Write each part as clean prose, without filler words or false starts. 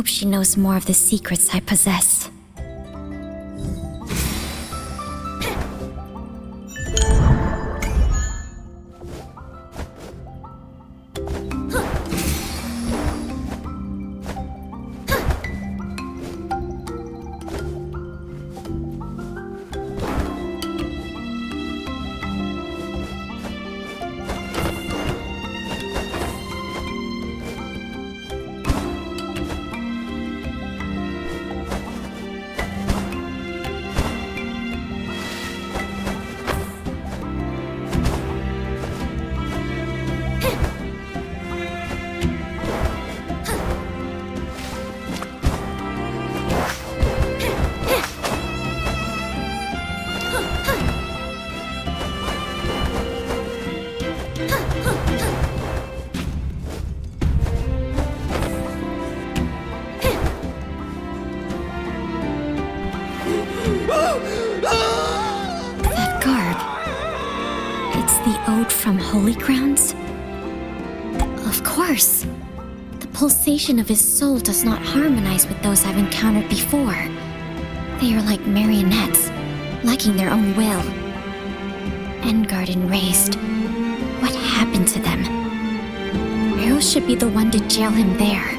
hope she knows more of the secrets I possess. That garb. It's the ode from Holy Grounds? Of course. The pulsation of his soul does not harmonize with those I've encountered before. They are like marionettes, lacking their own will. Endgard enraged. What happened to them? Eros should be the one to jail him there.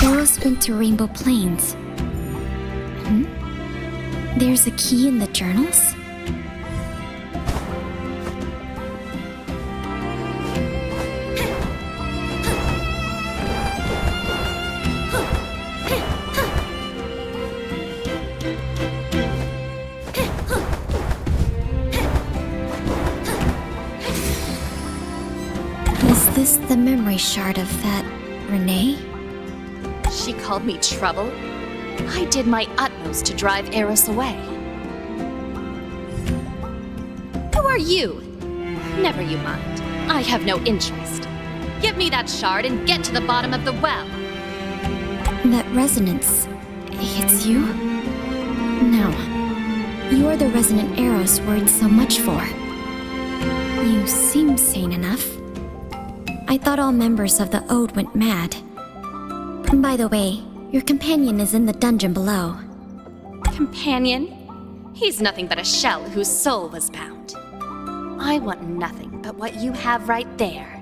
Eros went to Rainbow Plains. There's a key in the journals? Is this the memory shard of that Renee? She called me trouble. I did my utmost to drive Eros away. Who are you? Never you mind. I have no interest. Give me that shard and get to the bottom of the well. That resonance, it's you? No. You are the resonant Eros worried so much for. You seem sane enough. I thought all members of the Ode went mad. By the way, your companion is in the dungeon below. Companion? He's nothing but a shell whose soul was bound. I want nothing but what you have right there.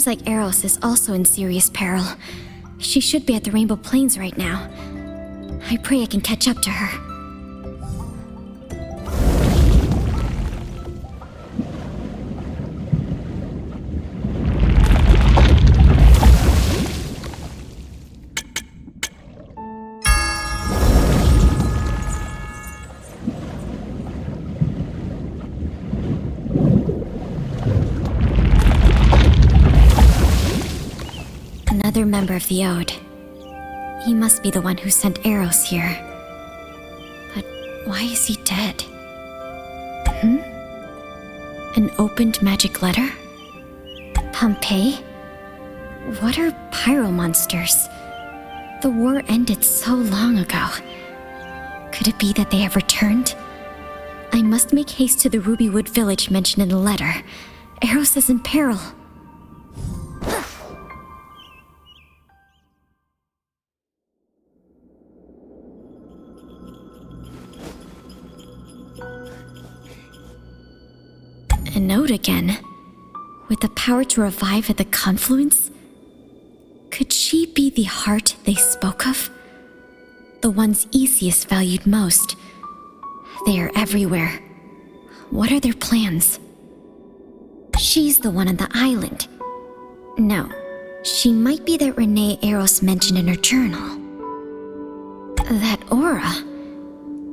seems like Eros is also in serious peril. She should be at the Rainbow Plains right now. I pray I can catch up to her. Another member of the Ode. He must be the one who sent Eros here. But why is he dead? An opened magic letter? Pompeii? What are pyro monsters? The war ended so long ago. Could it be that they have returned? I must make haste to the Rubywood village mentioned in the letter. Eros is in peril. A note again. With the power to revive at the confluence? Could she be the heart they spoke of? The ones Easius valued most. They are everywhere. What are their plans? She's the one on the island. No, she might be that Renee Eros mentioned in her journal. That aura.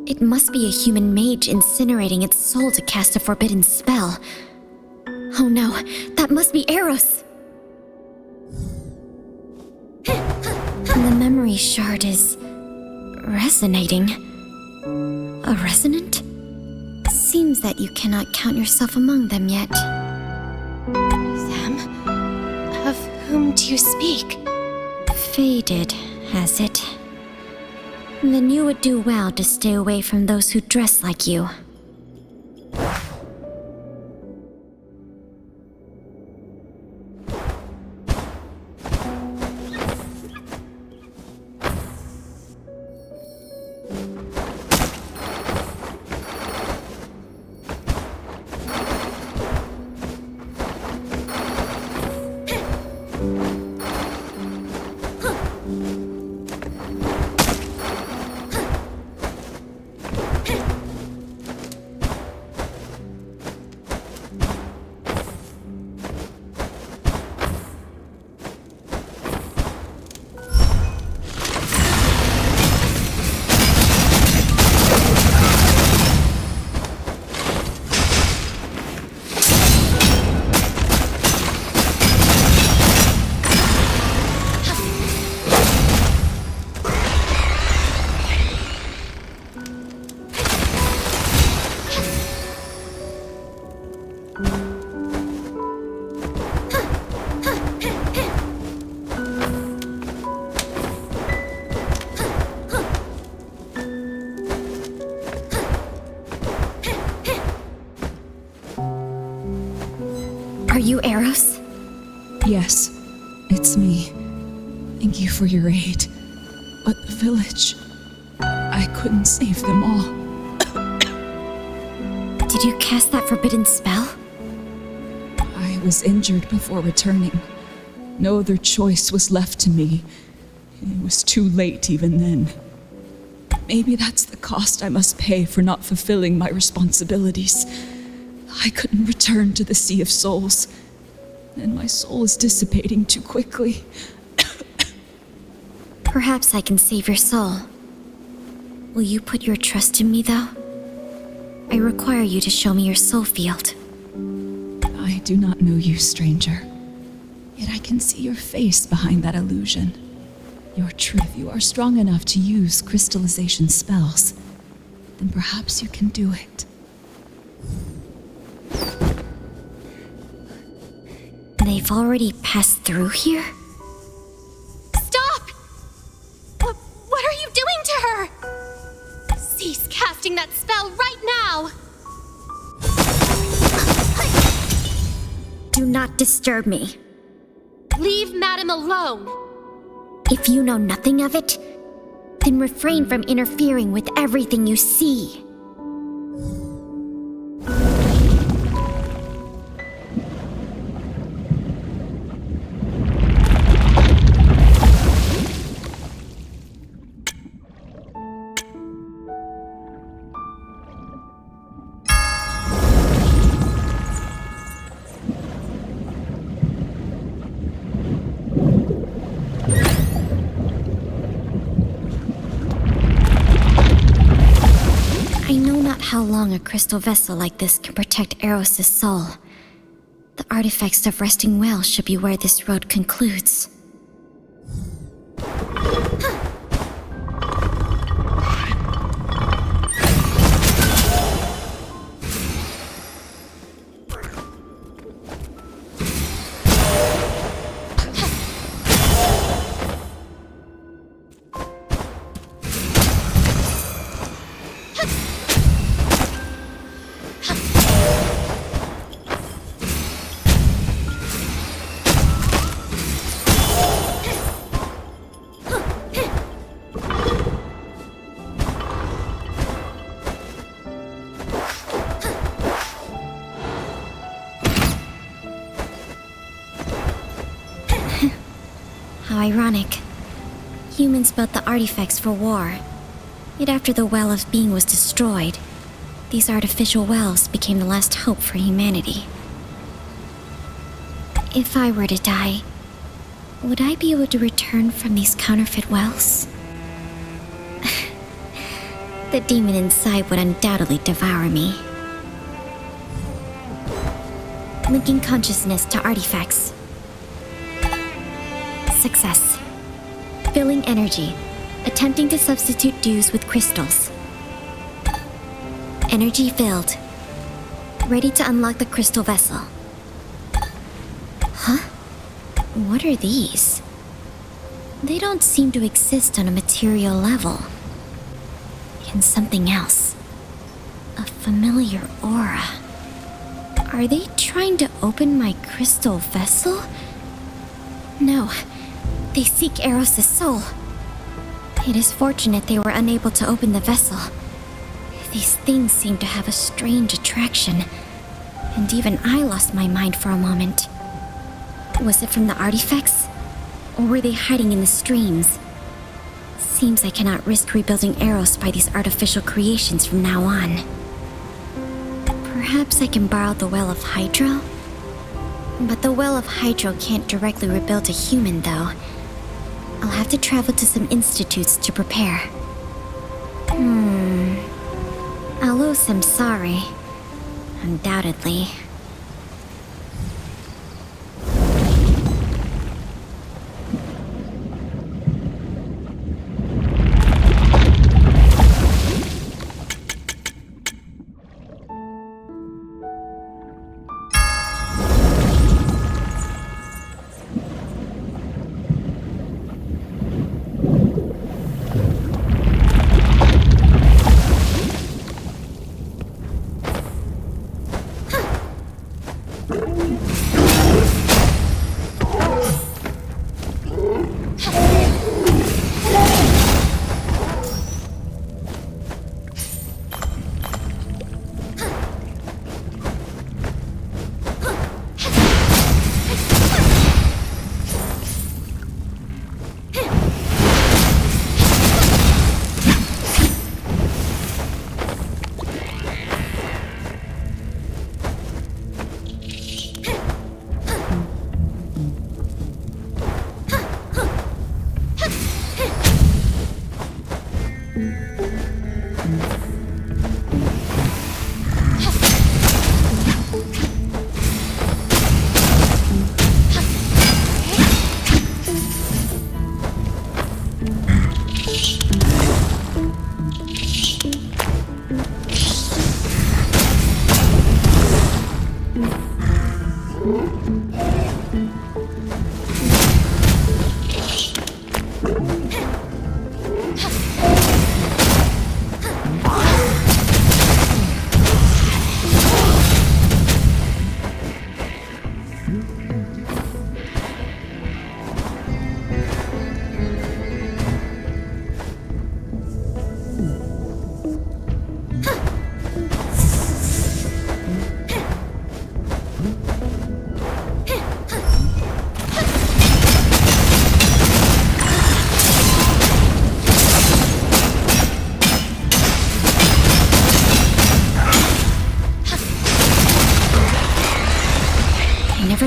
It must be a human mage incinerating its soul to cast a forbidden spell. Oh no, that must be Eros! The memory shard is resonating. A resonant? Seems that you cannot count yourself among them yet. Them? Of whom do you speak? Faded, has it? Then you would do well to stay away from those who dress like you. Are you Eros? Yes, it's me. Thank you for your aid. But the village... I couldn't save them all. Did you cast that forbidden spell? I was injured before returning. No other choice was left to me. It was too late even then. Maybe that's the cost I must pay for not fulfilling my responsibilities. I couldn't return to the Sea of Souls, and my soul is dissipating too quickly. Perhaps I can save your soul. Will you put your trust in me, though? I require you to show me your soul field. I do not know you, stranger. Yet I can see your face behind that illusion. You're true. If you are strong enough to use crystallization spells, then perhaps you can do it. They've already passed through here? Stop! What are you doing to her? Cease casting that spell right now! Do not disturb me. Leave Madam alone! If you know nothing of it, then refrain from interfering with everything you see. not how long a crystal vessel like this can protect Eros' soul. The artifacts of resting well should be where this road concludes. How ironic. Humans built the artifacts for war. Yet after the Well of Being was destroyed, these artificial wells became the last hope for humanity. If I were to die, would I be able to return from these counterfeit wells? The demon inside would undoubtedly devour me. Linking consciousness to artifacts. Success. Filling energy. Attempting to substitute dews with crystals. Energy filled. Ready to unlock the crystal vessel. Huh? What are these? They don't seem to exist on a material level. And something else. A familiar aura. Are they trying to open my crystal vessel? No. They seek Eros' soul. It is fortunate they were unable to open the vessel. These things seem to have a strange attraction, and even I lost my mind for a moment. Was it from the artifacts? Or were they hiding in the streams? Seems I cannot risk rebuilding Eros by these artificial creations from now on. Perhaps I can borrow the Well of Hydro? But the Well of Hydro can't directly rebuild a human, though. I'll have to travel to some institutes to prepare. I'll owe some sorry. Undoubtedly.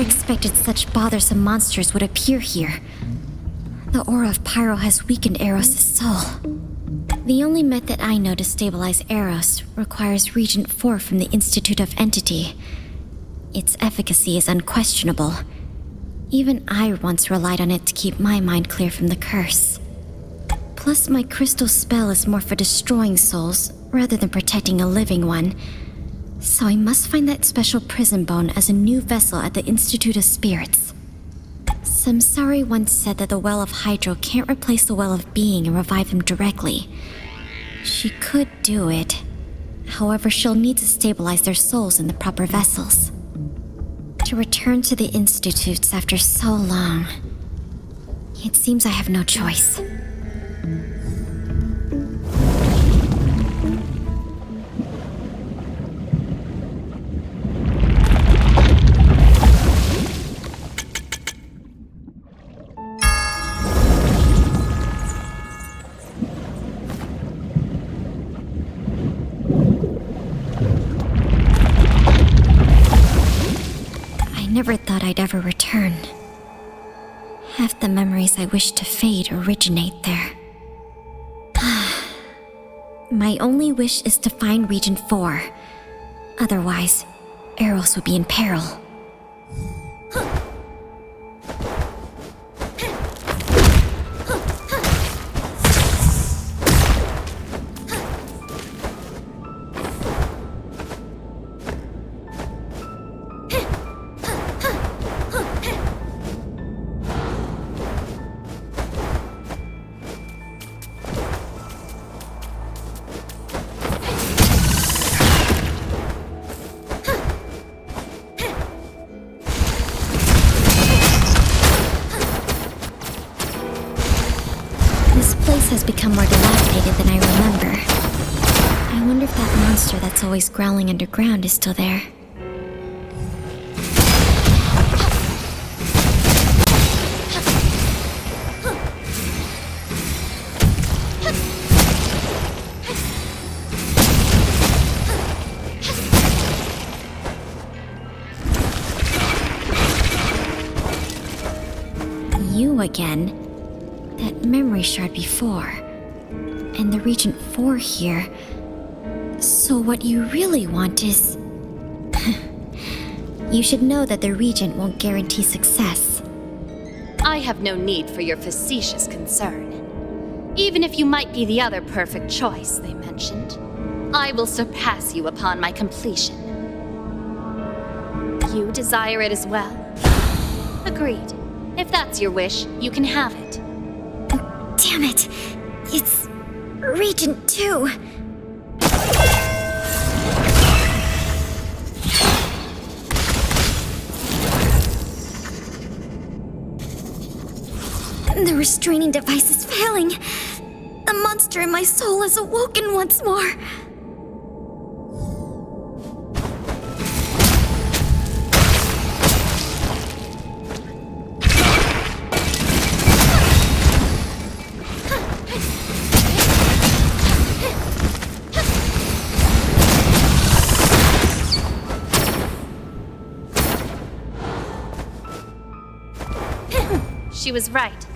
Expected such bothersome monsters would appear here. The aura of Pyro has weakened Eros' soul. The only method I know to stabilize Eros requires Regent 4 from the Institute of Entity. Its efficacy is unquestionable. Even I once relied on it to keep my mind clear from the curse. Plus, my crystal spell is more for destroying souls rather than protecting a living one. So I must find that special prison bone as a new vessel at the Institute of Spirits. Samsari once said that the Well of Hydro can't replace the Well of Being and revive them directly. She could do it. However, she'll need to stabilize their souls in the proper vessels. To return to the Institutes after so long, it seems I have no choice. I never thought I'd ever return. Half the memories I wish to fade originate there. My only wish is to find Regent 4. Otherwise, Eros would be in peril. Has become more dilapidated than I remember. I wonder if that monster that's always growling underground is still there. You again. That memory shard before. And the Regent 4 here. So what you really want is... You should know that the Regent won't guarantee success. I have no need for your facetious concern. Even if you might be the other perfect choice they mentioned, I will surpass you upon my completion. You desire it as well? Agreed. If that's your wish, you can have it. Damn it! It's... Regent 2! The restraining device is failing. The monster in my soul has awoken once more. She was right.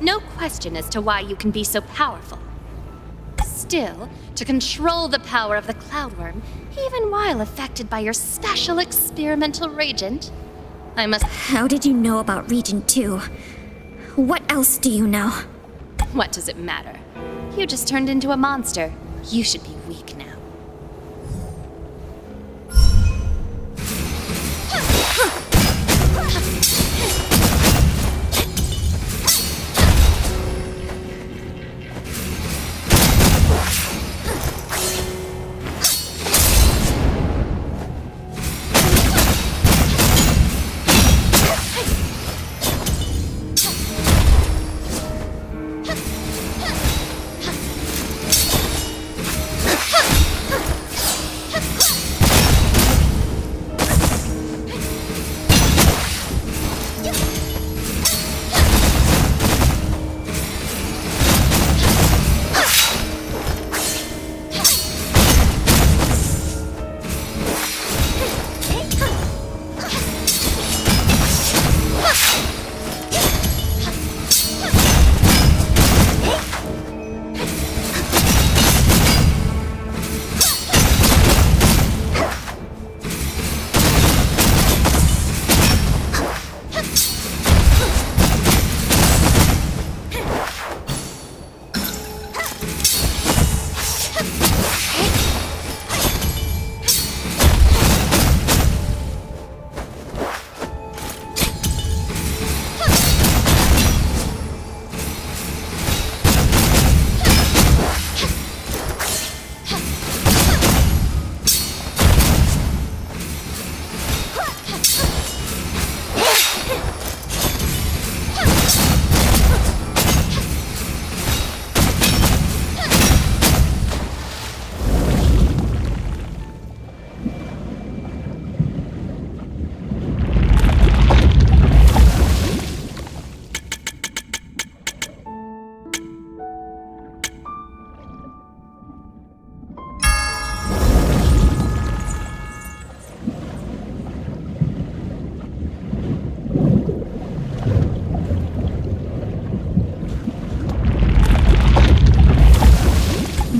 No question as to why you can be so powerful. Still, to control the power of the Cloudworm, even while affected by your special experimental regent, I must... How did you know about Regent 2? What else do you know? What does it matter? You just turned into a monster. You should be weak now.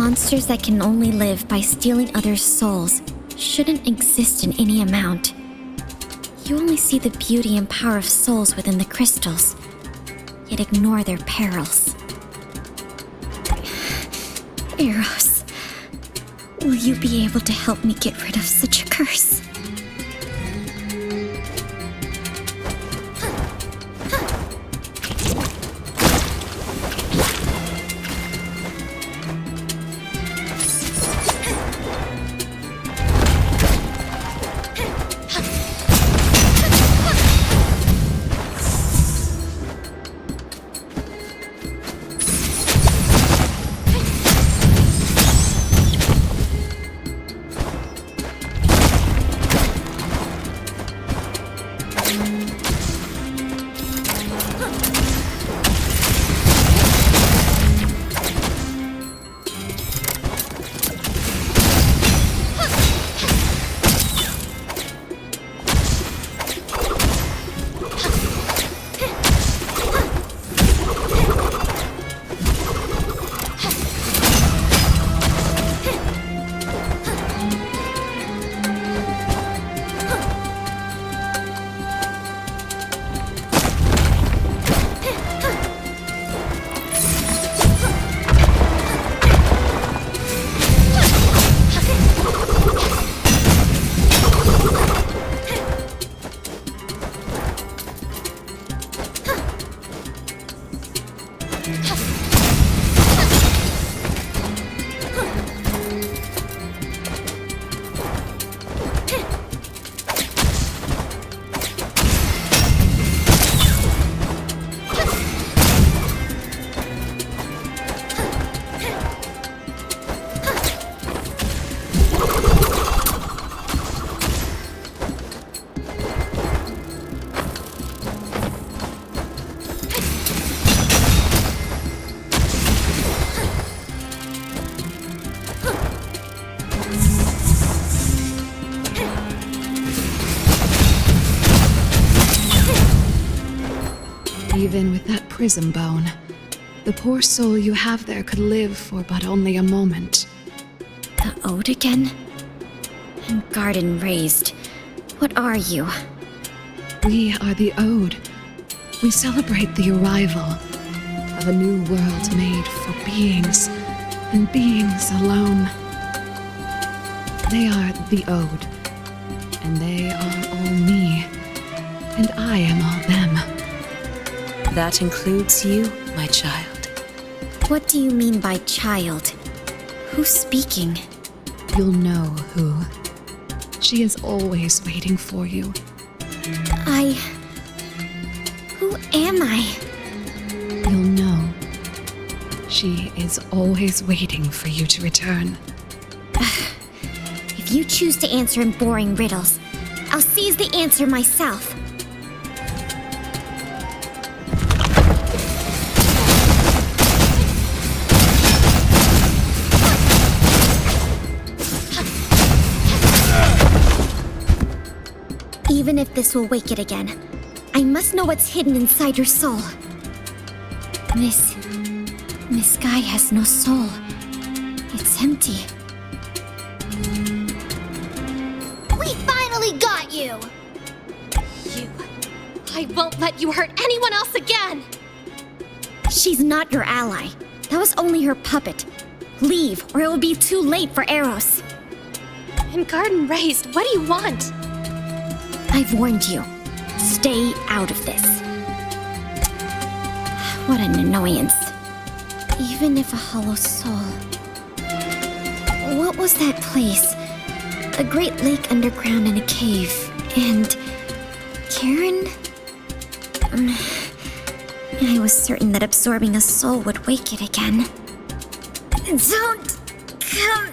Monsters that can only live by stealing others' souls shouldn't exist in any amount. You only see the beauty and power of souls within the crystals, yet ignore their perils. Eros, will you be able to help me get rid of such a curse? Even with that prism bone, the poor soul you have there could live for but only a moment. The Ode again? And garden raised. What are you? We are the Ode. We celebrate the arrival of a new world made for beings, and beings alone. They are the Ode, and they are all me, and I am all them. That includes you, my child. What do you mean by child? Who's speaking? You'll know who. She is always waiting for you. Who am I? You'll know. She is always waiting for you to return. If you choose to answer in boring riddles, I'll seize the answer myself. Even if this will wake it again, I must know what's hidden inside your soul. This guy has no soul. It's empty. We finally got you! I won't let you hurt anyone else again! She's not your ally. That was only her puppet. Leave, or it will be too late for Eros. In Garden Raised, what do you want? I've warned you. Stay out of this. What an annoyance. Even if a hollow soul. What was that place? A great lake underground in a cave. And Karen? I was certain that absorbing a soul would wake it again. Don't come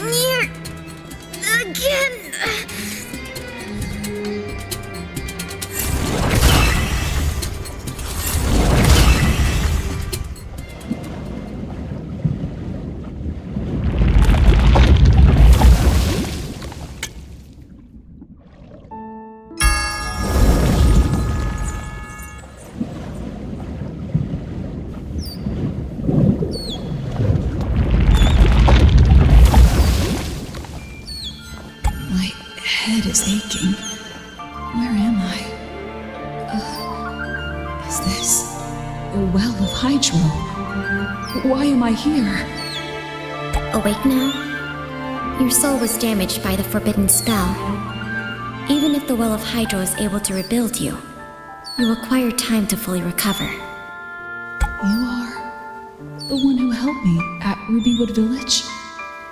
near again. is aching. Where am I? Is this the well of Hydro? Why am I here? Awake now? Your soul was damaged by the forbidden spell. Even if the Well of Hydro is able to rebuild you, you require time to fully recover. You are the one who helped me at Rubywood Village?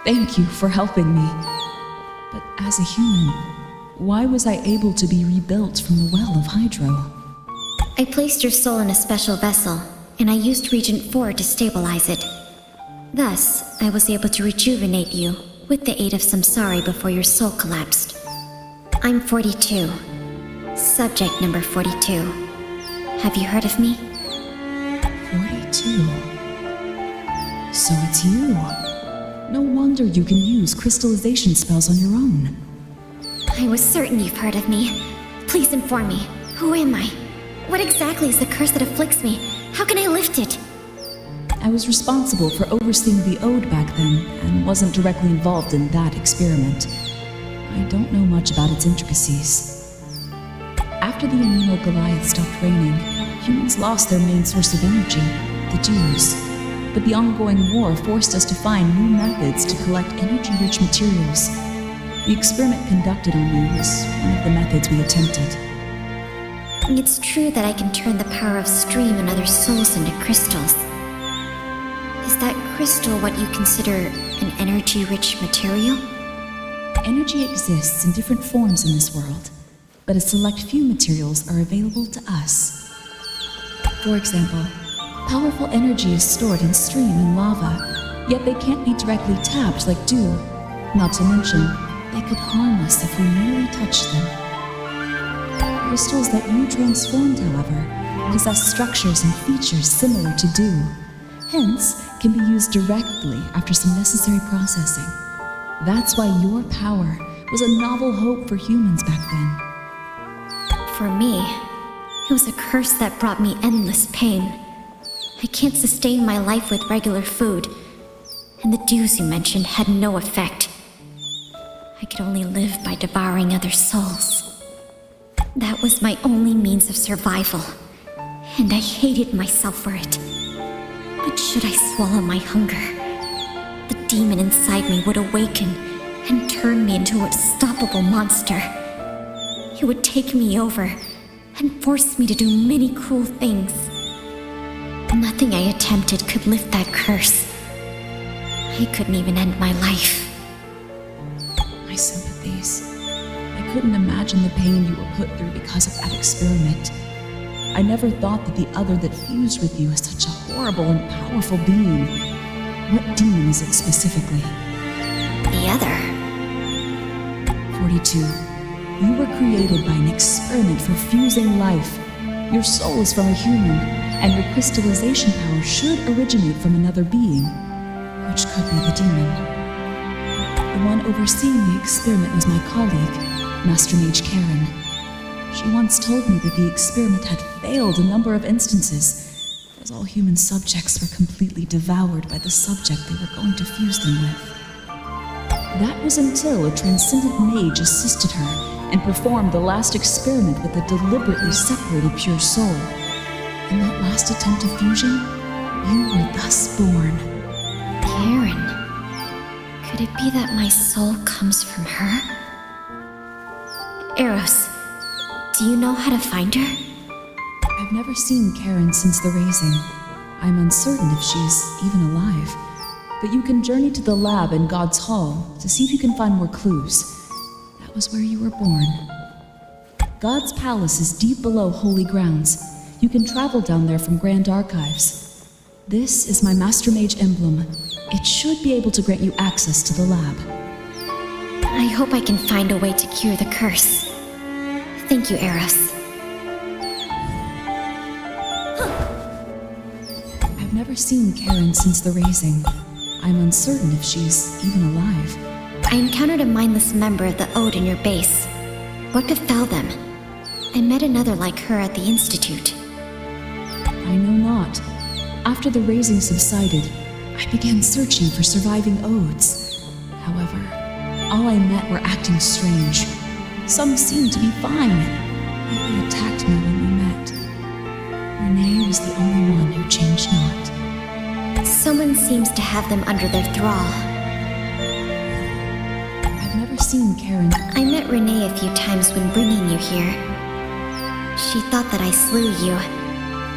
Thank you for helping me. But as a human, why was I able to be rebuilt from the Well of Hydro? I placed your soul in a special vessel, and I used Regent 4 to stabilize it. Thus, I was able to rejuvenate you with the aid of Samsari before your soul collapsed. I'm 42. Subject number 42. Have you heard of me? 42. So it's you. No wonder you can use crystallization spells on your own. I was certain you've heard of me. Please inform me. Who am I? What exactly is the curse that afflicts me? How can I lift it? I was responsible for overseeing the Ode back then, and wasn't directly involved in that experiment. I don't know much about its intricacies. After the Anino Goliath stopped raining, humans lost their main source of energy, the dews. But the ongoing war forced us to find new methods to collect energy-rich materials. The experiment conducted on you was one of the methods we attempted. It's true that I can turn the power of stream and other souls into crystals. Is that crystal what you consider an energy-rich material? Energy exists in different forms in this world, but a select few materials are available to us. For example, powerful energy is stored in stream and lava, yet they can't be directly tapped like dew. Not to mention, they could harm us if we merely touch them. Crystals that you transformed, however, possess structures and features similar to dew, hence can be used directly after some necessary processing. That's why your power was a novel hope for humans back then. For me, it was a curse that brought me endless pain. I can't sustain my life with regular food, and the dews you mentioned had no effect. I could only live by devouring other souls. That was my only means of survival, and I hated myself for it. But should I swallow my hunger, the demon inside me would awaken and turn me into an unstoppable monster. He would take me over and force me to do many cruel things. Nothing I attempted could lift that curse. I couldn't even end my life. My sympathies. I couldn't imagine the pain you were put through because of that experiment. I never thought that the other that fused with you is such a horrible and powerful being. What demon is it specifically? The other? 42. You were created by an experiment for fusing life. Your soul is from a human, and your crystallization power should originate from another being, which could be the demon. The one overseeing the experiment was my colleague, Master Mage Karen. She once told me that the experiment had failed a number of instances, as all human subjects were completely devoured by the subject they were going to fuse them with. That was until a transcendent mage assisted her and performed the last experiment with a deliberately separated pure soul. In that last attempt of fusion, you were thus born. Karen. Could it be that my soul comes from her? Eros, do you know how to find her? I've never seen Karen since the raising. I'm uncertain if she's even alive. But you can journey to the lab in God's Hall to see if you can find more clues. That was where you were born. God's Palace is deep below Holy Grounds. You can travel down there from Grand Archives. This is my Master Mage emblem. It should be able to grant you access to the lab. I hope I can find a way to cure the curse. Thank you, Eros. I've never seen Karen since the raising. I'm uncertain if she's even alive. I encountered a mindless member of the Ode in your base. What befell them? I met another like her at the Institute. I know not. After the raising subsided, I began searching for surviving Odes. However, all I met were acting strange. Some seemed to be fine, yet they attacked me when we met. Renee was the only one who changed not. Someone seems to have them under their thrall. I've never seen Karen. I met Renee a few times when bringing you here. She thought that I slew you,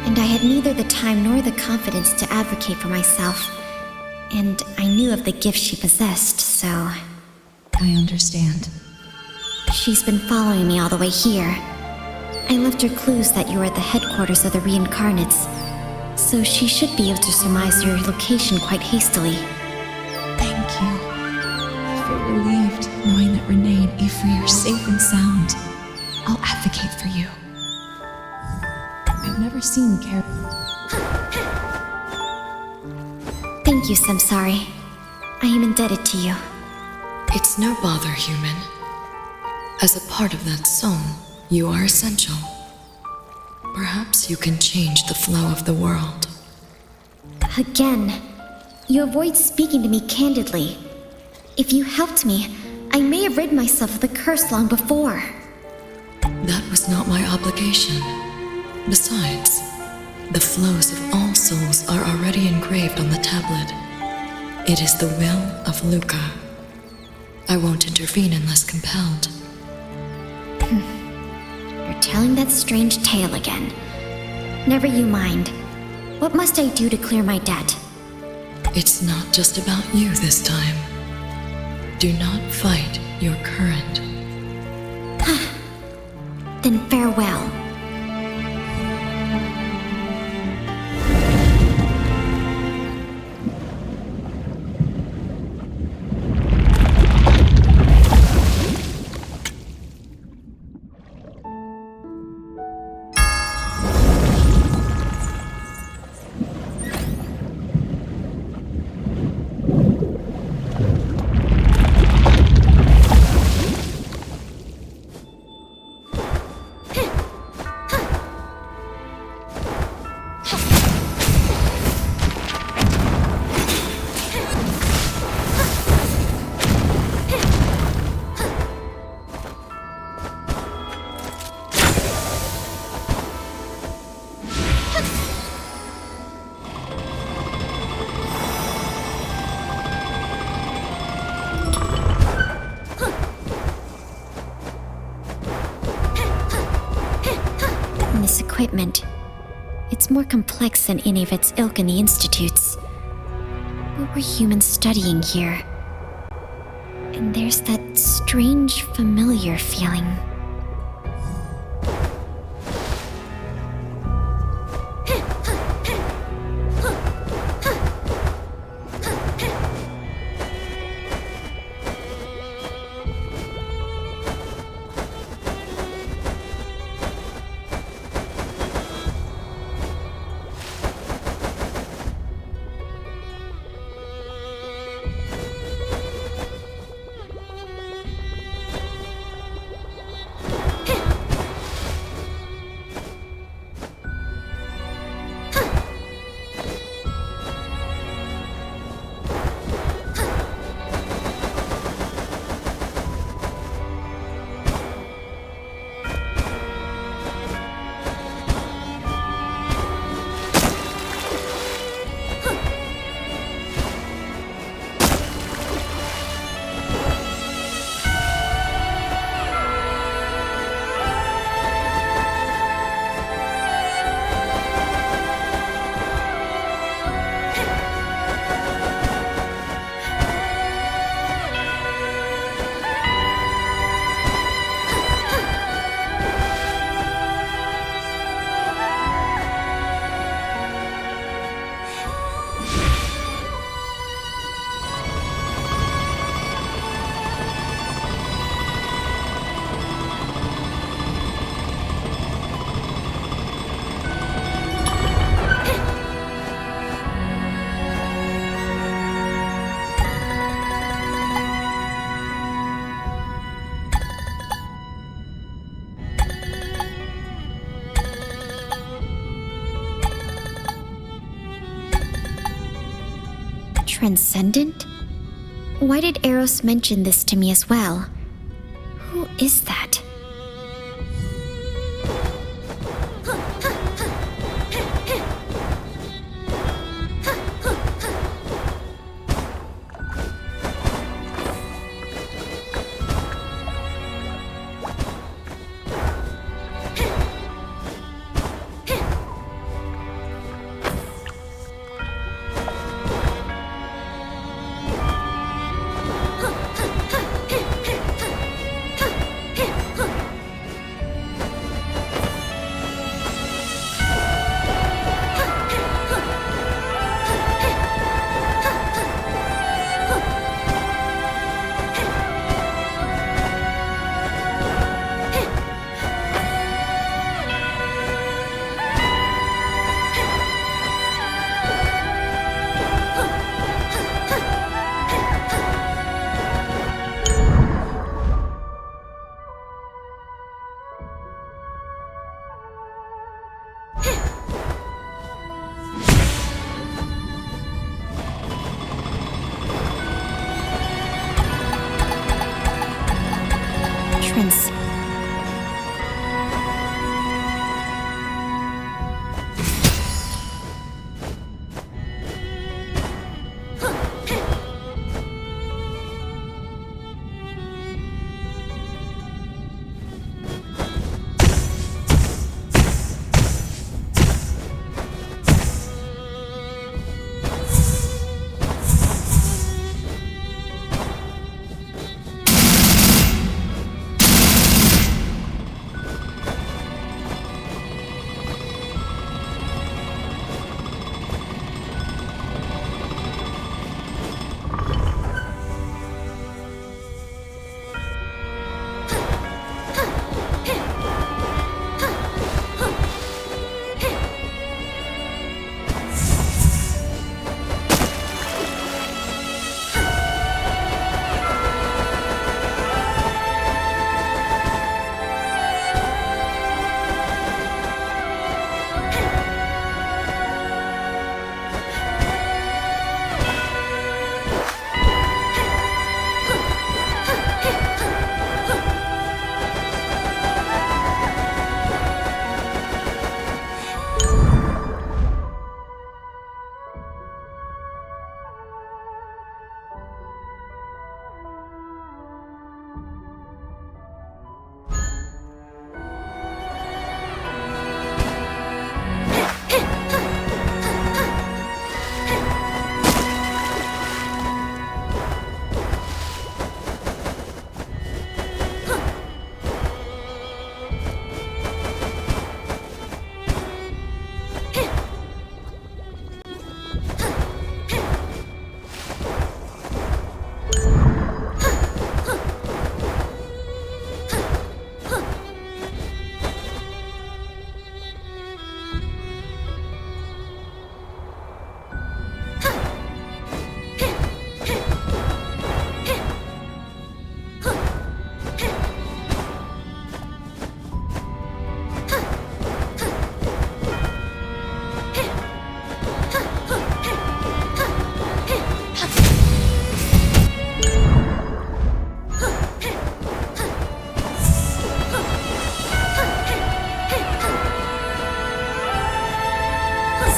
and I had neither the time nor the confidence to advocate for myself. And I knew of the gift she possessed, so... I understand. She's been following me all the way here. I left her clues that you were at the headquarters of the reincarnates, so she should be able to surmise your location quite hastily. Thank you. I feel relieved knowing that Renee and Ifri are safe and sound. I'll advocate for you. I've never seen Karen. Thank you, Samsari. I am indebted to you. It's no bother, human. As a part of that soul, you are essential. Perhaps you can change the flow of the world. Again, you avoid speaking to me candidly. If you helped me, I may have rid myself of the curse long before. That was not my obligation. Besides, the flows of all souls are already engraved on the tablet. It is the will of Luca. I won't intervene unless compelled. You're telling that strange tale again. Never you mind. What must I do to clear my debt? It's not just about you this time. Do not fight your current. Then farewell. This equipment, it's more complex than any of its ilk in the institutes. What were humans studying here? And there's that strange, familiar feeling. Transcendent? Why did Eros mention this to me as well? Who is that? Prince.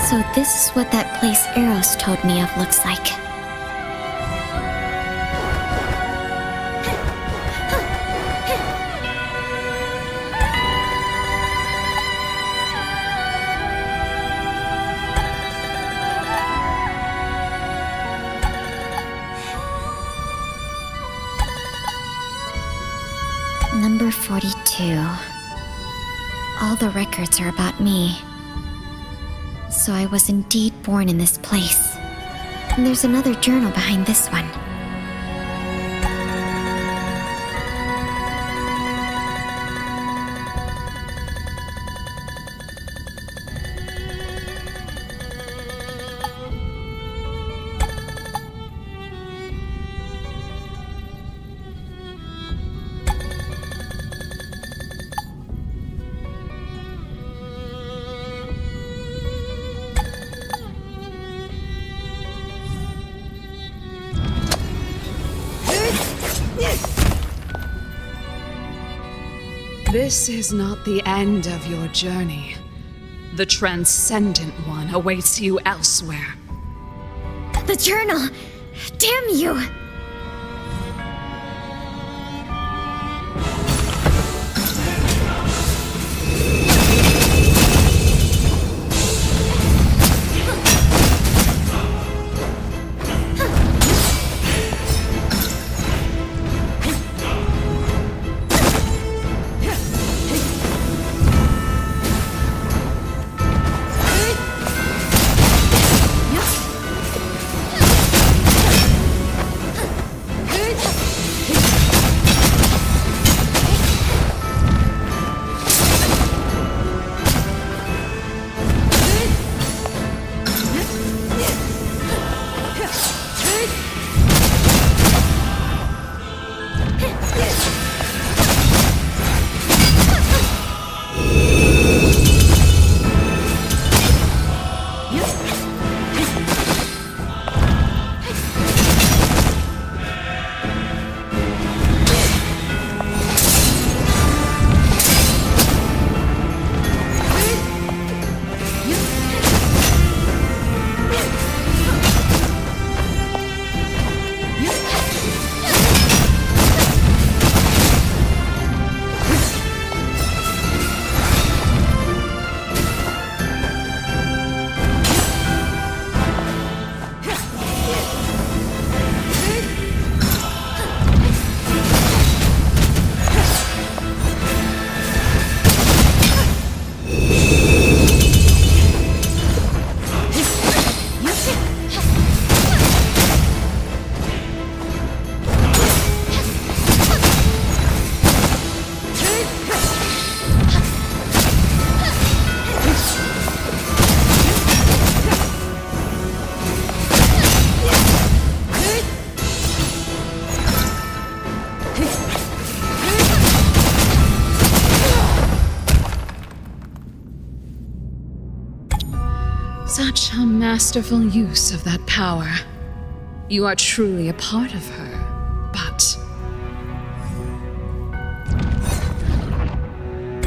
So this is what that place Eros told me of looks like. Number 42. All the records are about me. So I was indeed born in this place. And there's another journal behind this one. This is not the end of your journey. The Transcendent One awaits you elsewhere. The journal! Damn you! Such a masterful use of that power. You are truly a part of her, but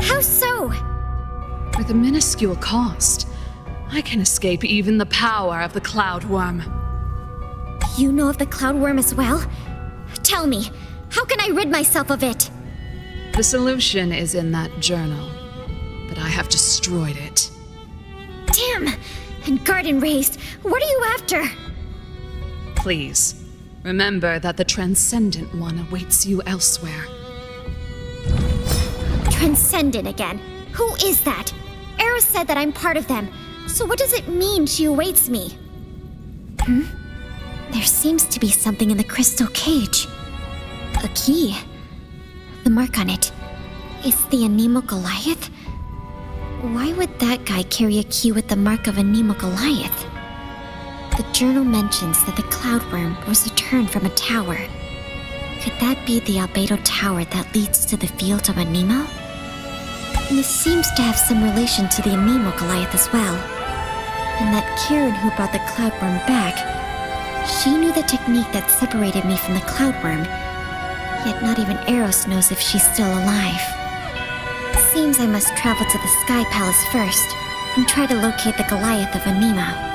How so? with a minuscule cost, I can escape even the power of the Cloud Worm. You know of the cloud worm as well? Tell me, how can I rid myself of it? The solution is in that journal, but I have destroyed it. Damn! And garden raised, what are you after? Please, remember that the Transcendent One awaits you elsewhere. Transcendent again. Who is that? Eros said that I'm part of them. So what does it mean she awaits me? There seems to be something in the crystal cage. A key. The mark on it. It's the Anemo Goliath? Why would that guy carry a key with the mark of Anemo Goliath? The journal mentions that the Cloudworm was returned from a tower. Could that be the Albedo Tower that leads to the field of Anemo? And this seems to have some relation to the Anemo Goliath as well. And that Karen who brought the Cloudworm back, she knew the technique that separated me from the Cloudworm, yet not even Eros knows if she's still alive. Seems I must travel to the Sky Palace first, and try to locate the Goliath of Anemo.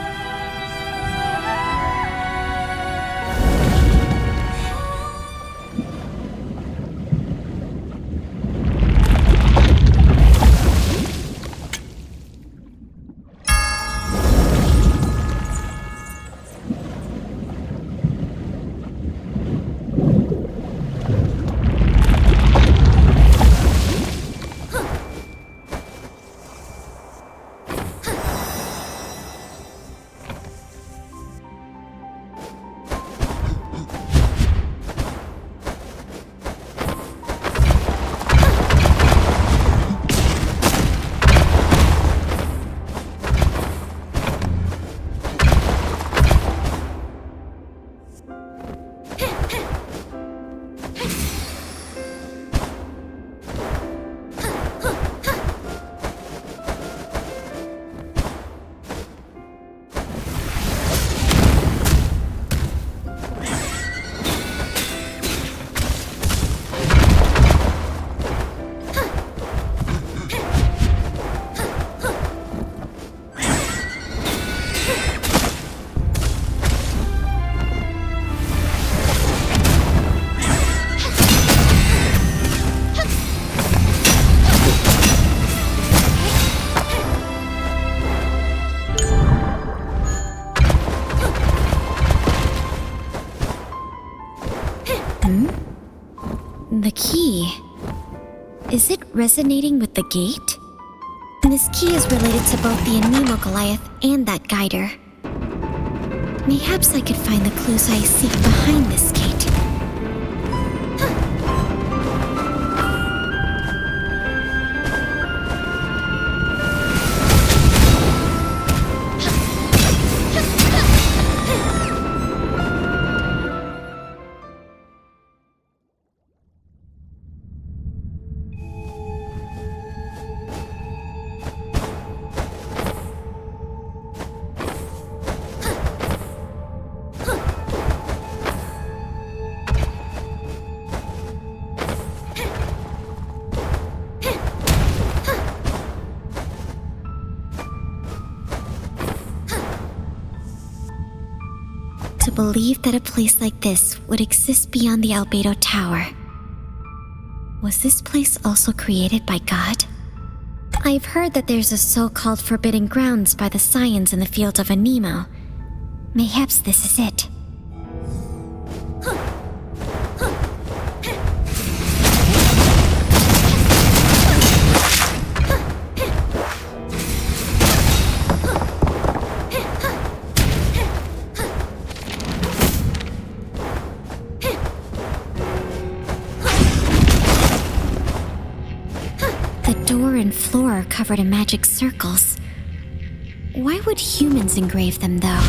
The key. Is it resonating with the gate? This key is related to both the Anemo Goliath and that guider. Mayhaps I could find the clues I seek behind this gate. To believe that a place like this would exist beyond the Albedo Tower. Was this place also created by God? I've heard that there's a so-called forbidden grounds by the Scions in the field of Anemo. Mayhaps this is it. Door and floor are covered in magic circles. Why would humans engrave them, though?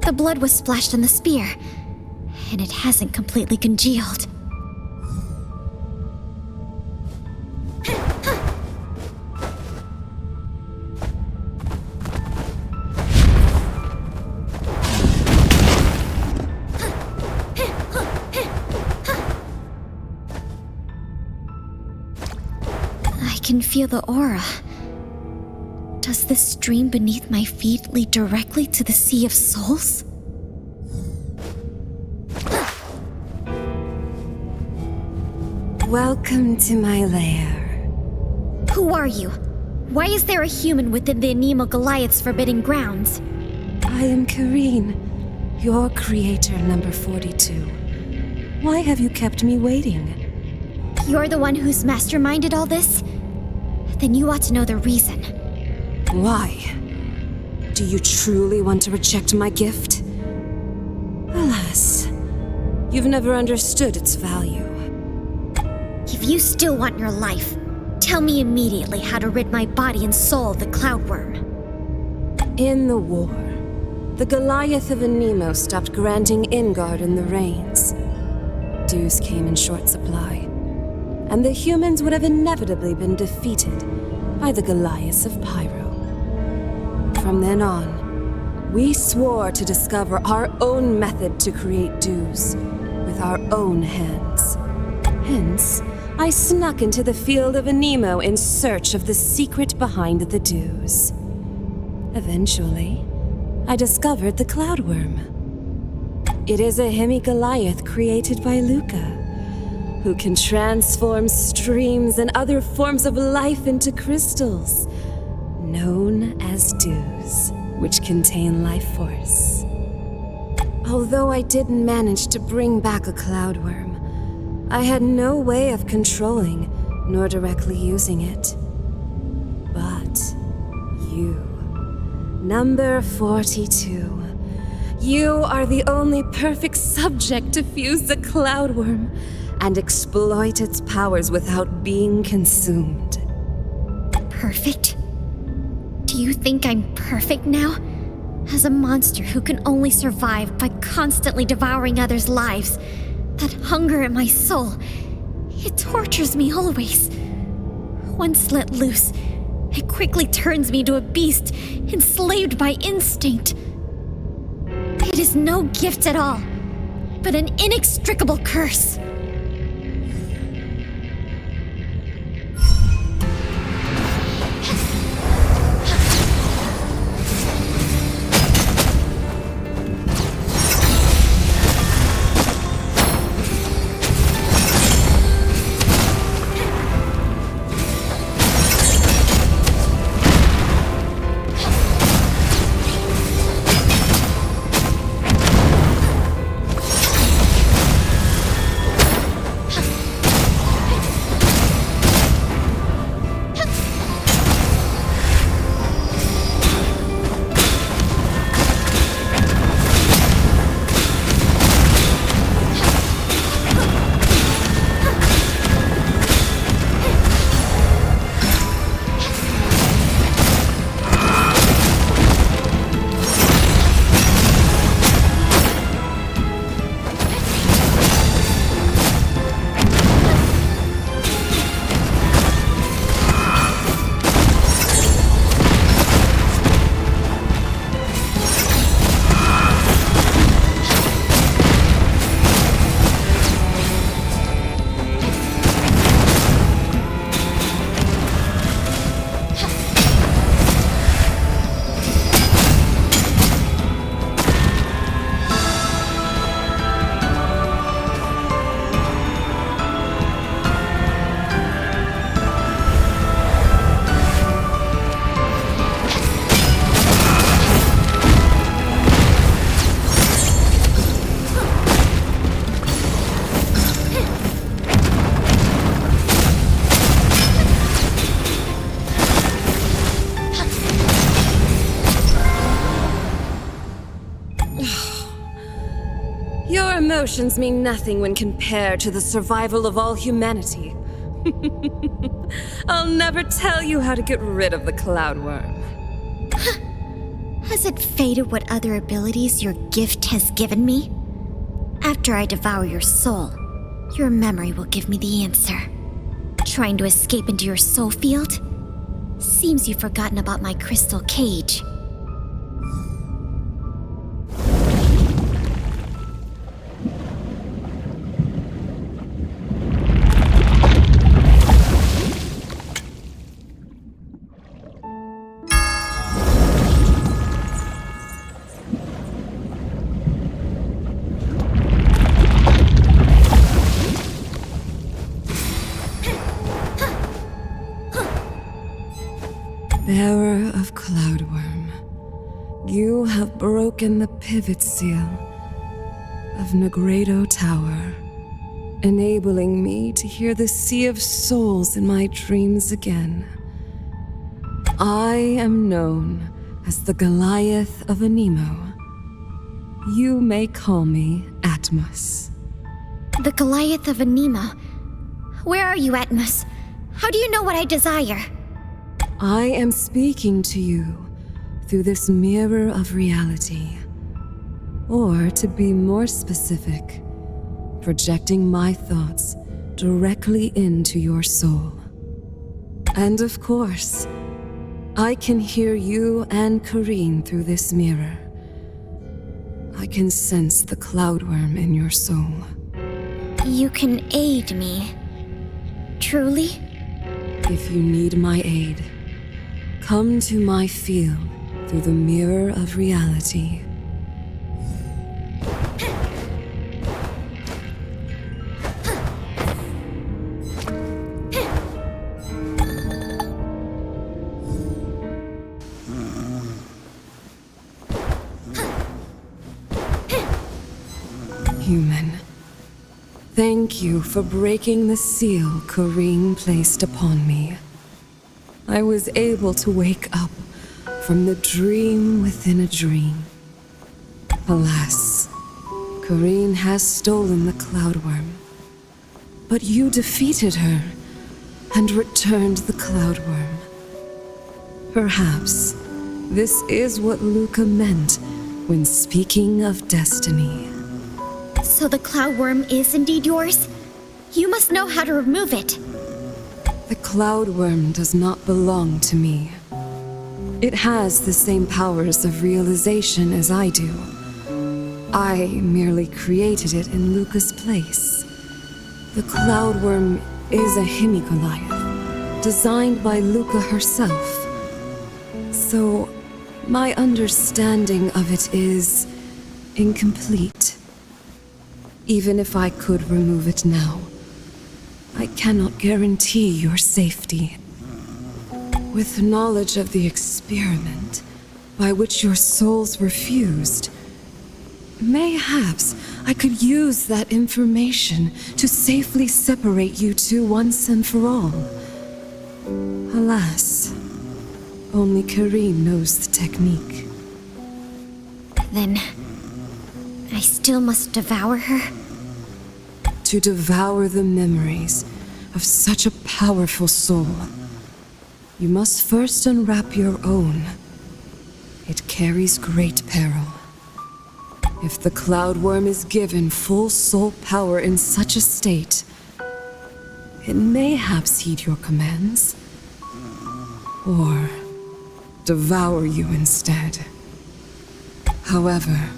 The blood was splashed on the spear, and it hasn't completely congealed. I can feel the aura. Does the stream beneath my feet lead directly to the Sea of Souls? Welcome to my lair. Who are you? Why is there a human within the Anemo Goliath's forbidden grounds? I am Kareen, your creator number 42. Why have you kept me waiting? You're the one who's masterminded all this? Then you ought to know the reason. Why? Do you truly want to reject my gift? Alas, you've never understood its value. If you still want your life, tell me immediately how to rid my body and soul of the Cloudworm. In the war, the Goliath of Anemo stopped granting Ingard in the Reigns. Dues came in short supply, and the humans would have inevitably been defeated by the Goliaths of Pyro. From then on, we swore to discover our own method to create dues with our own hands. Hence, I snuck into the field of Anemo in search of the secret behind the dues. Eventually, I discovered the Cloudworm. It is a hemi-Goliath created by Luca, who can transform streams and other forms of life into crystals, known as dues, which contain life force. Although I didn't manage to bring back a Cloudworm, I had no way of controlling nor directly using it. But you, number 42, you are the only perfect subject to fuse the Cloudworm and exploit its powers without being consumed. Perfect? Do you think I'm perfect now? As a monster who can only survive by constantly devouring others' lives, that hunger in my soul, it tortures me always. Once let loose, it quickly turns me into a beast, enslaved by instinct. It is no gift at all, but an inextricable curse. Your emotions mean nothing when compared to the survival of all humanity. I'll never tell you how to get rid of the Cloudworm. Has it faded what other abilities your gift has given me? After I devour your soul, your memory will give me the answer. Trying to escape into your soul field? Seems you've forgotten about my crystal cage. Bearer of Cloudworm, you have broken the pivot seal of Negredo Tower, enabling me to hear the sea of souls in my dreams again. I am known as the Goliath of Anemo. You may call me Atmos. The Goliath of Anemo. Where are you, Atmos? How do you know what I desire? I am speaking to you through this mirror of reality. Or, to be more specific, projecting my thoughts directly into your soul. And of course, I can hear you and Kareen through this mirror. I can sense the cloudworm in your soul. You can aid me. Truly? If you need my aid, come to my field through the mirror of reality. Human, thank you for breaking the seal Kareen placed upon me. I was able to wake up from the dream within a dream. Alas, Kareen has stolen the cloudworm. But you defeated her and returned the cloudworm. Perhaps this is what Luca meant when speaking of destiny. So the cloudworm is indeed yours? You must know how to remove it. The cloudworm does not belong to me. It has the same powers of realization as I do. I merely created it in Luca's place. The cloudworm is a hemi-Goliath, designed by Luca herself. So, my understanding of it is incomplete. Even if I could remove it now, I cannot guarantee your safety. With knowledge of the experiment by which your souls were fused, mayhaps I could use that information to safely separate you two once and for all. Alas, only Kareen knows the technique. Then, I still must devour her? To devour the memories of such a powerful soul, you must first unwrap your own. It carries great peril. If the cloudworm is given full soul power in such a state, it mayhaps heed your commands, or devour you instead. However,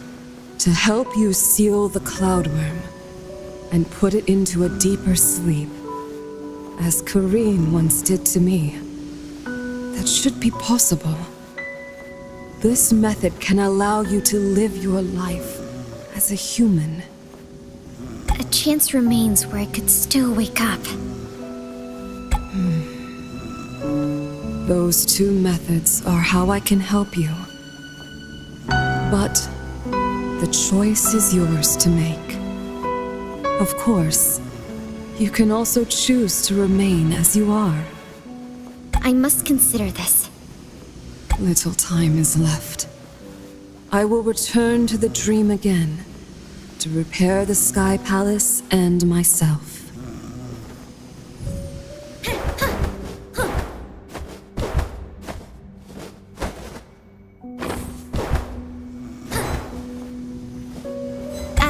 to help you seal the cloudworm and put it into a deeper sleep, as Kareen once did to me, that should be possible. This method can allow you to live your life as a human. A chance remains where I could still wake up. Those two methods are how I can help you. But the choice is yours to make. Of course, you can also choose to remain as you are. I must consider this. Little time is left. I will return to the dream again to repair the Sky Palace and myself.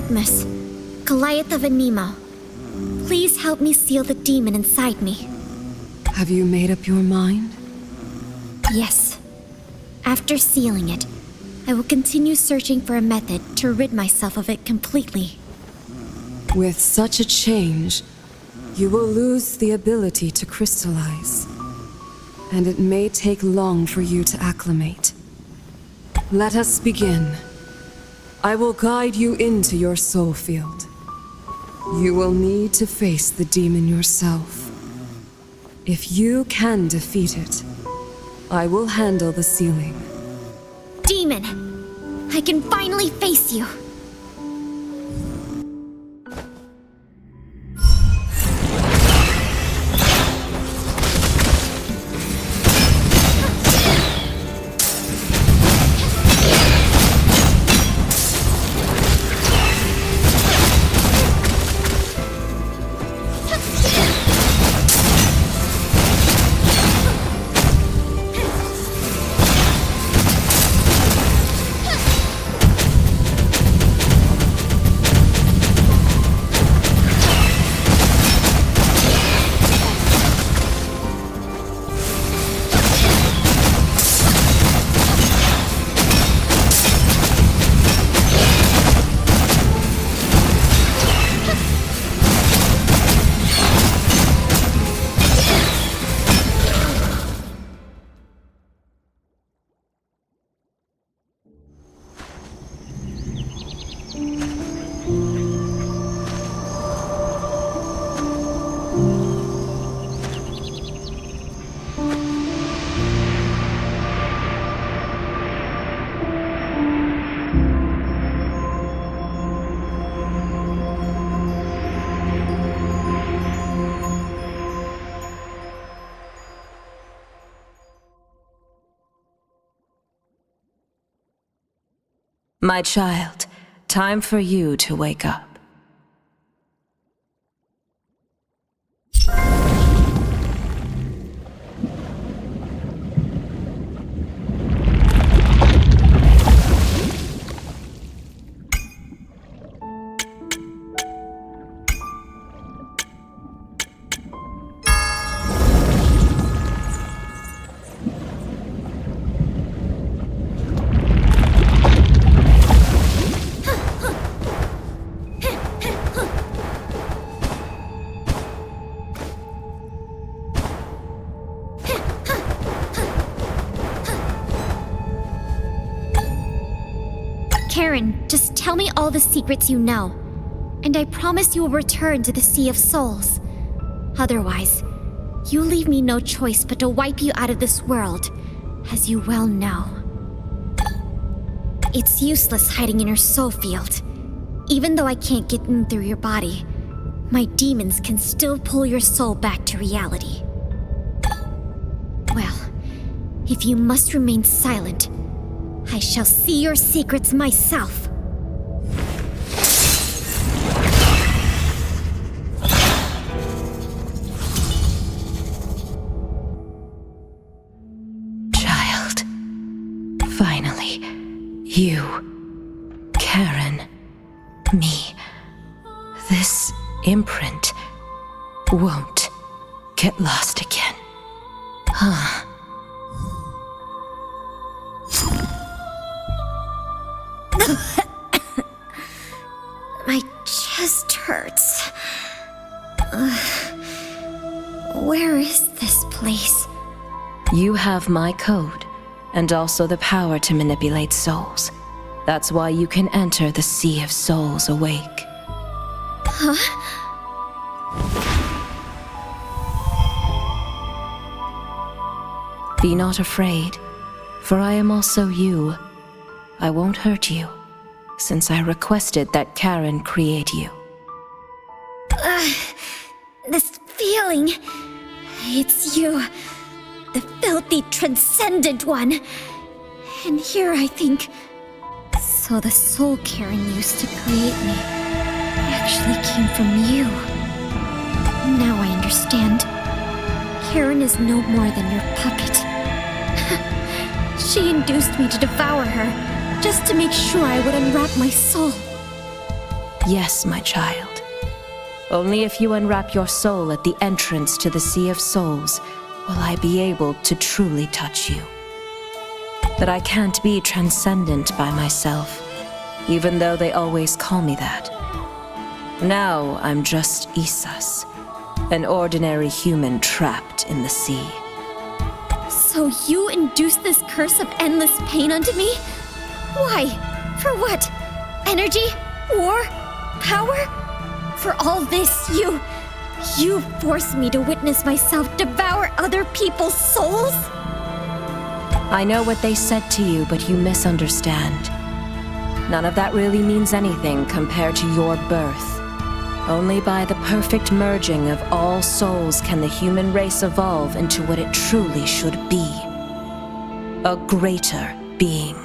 Patmos, Goliath of Anemo. Please help me seal the demon inside me. Have you made up your mind? Yes. After sealing it, I will continue searching for a method to rid myself of it completely. With such a change, you will lose the ability to crystallize. And it may take long for you to acclimate. Let us begin. I will guide you into your soul field. You will need to face the demon yourself. If you can defeat it, I will handle the sealing. Demon! I can finally face you! My child, time for you to wake up. Karen, just tell me all the secrets you know, and I promise you will return to the Sea of Souls. Otherwise, you leave me no choice but to wipe you out of this world, as you well know. It's useless hiding in your soul field. Even though I can't get in through your body, my demons can still pull your soul back to reality. Well, if you must remain silent, I shall see your secrets myself. Child. Finally. You. Karen. Me. This imprint won't get lost again. Huh. My chest hurts. Where is this place? You have my code, and also the power to manipulate souls. That's why you can enter the Sea of Souls awake. Be not afraid, for I am also you. I won't hurt you, since I requested that Karen create you. This feeling... It's you. The filthy, transcendent one. And here I think... So the soul Karen used to create me actually came from you. Now I understand. Karen is no more than your puppet. She induced me to devour her, just to make sure I would unwrap my soul. Yes, my child. Only if you unwrap your soul at the entrance to the Sea of Souls will I be able to truly touch you. But I can't be transcendent by myself, even though they always call me that. Now I'm just Isas, an ordinary human trapped in the sea. So you induced this curse of endless pain unto me? Why? For what? Energy? War? Power? For all this, you forced me to witness myself devour other people's souls? I know what they said to you, but you misunderstand. None of that really means anything compared to your birth. Only by the perfect merging of all souls can the human race evolve into what it truly should be. A greater being.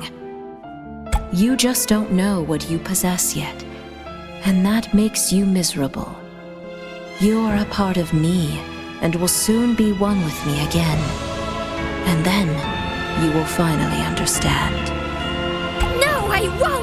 You just don't know what you possess yet, and that makes you miserable. You are a part of me, and will soon be one with me again. And then, you will finally understand. No, I won't!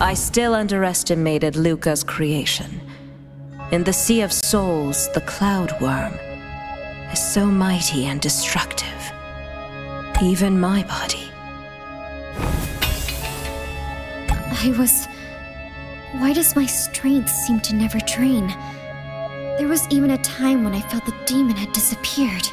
I still underestimated Luca's creation. In the Sea of Souls, the Cloud Worm is so mighty and destructive. Even my body. Why does my strength seem to never drain? There was even a time when I felt the demon had disappeared.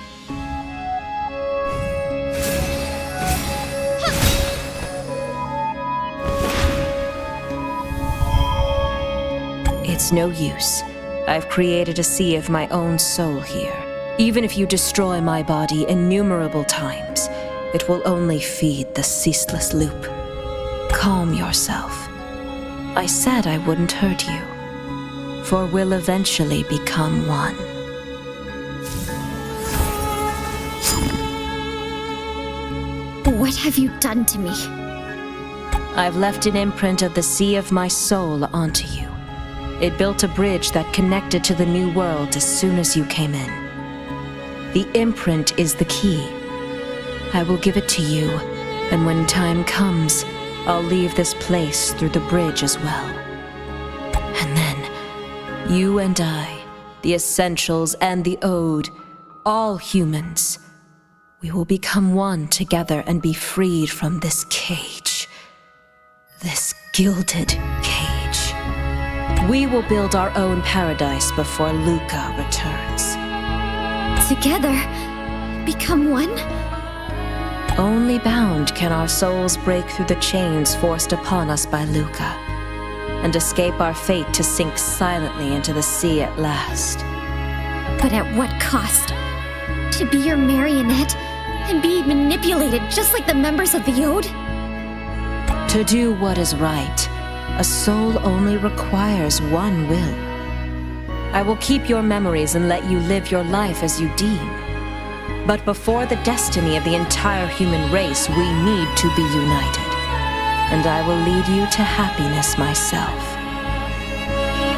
It's no use. I've created a sea of my own soul here. Even if you destroy my body innumerable times, it will only feed the ceaseless loop. Calm yourself. I said I wouldn't hurt you, for we'll eventually become one. What have you done to me? I've left an imprint of the sea of my soul onto you. It built a bridge that connected to the new world as soon as you came in. The imprint is the key. I will give it to you, and when time comes, I'll leave this place through the bridge as well. And then, you and I, the Essentials and the Ode, all humans, we will become one together and be freed from this cage. This gilded cage. We will build our own paradise before Luca returns. Together? Become one? Only bound can our souls break through the chains forced upon us by Luca. and escape our fate to sink silently into the sea at last. But at what cost? To be your marionette and be manipulated just like the members of the Ode? To do what is right, a soul only requires one will. I will keep your memories and let you live your life as you deem. But before the destiny of the entire human race, we need to be united. And I will lead you to happiness myself.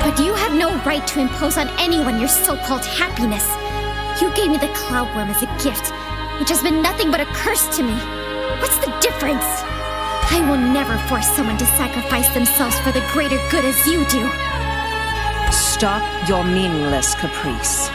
But you have no right to impose on anyone your so-called happiness. You gave me the Cloudworm as a gift, which has been nothing but a curse to me. What's the difference? I will never force someone to sacrifice themselves for the greater good as you do. Stop your meaningless caprice.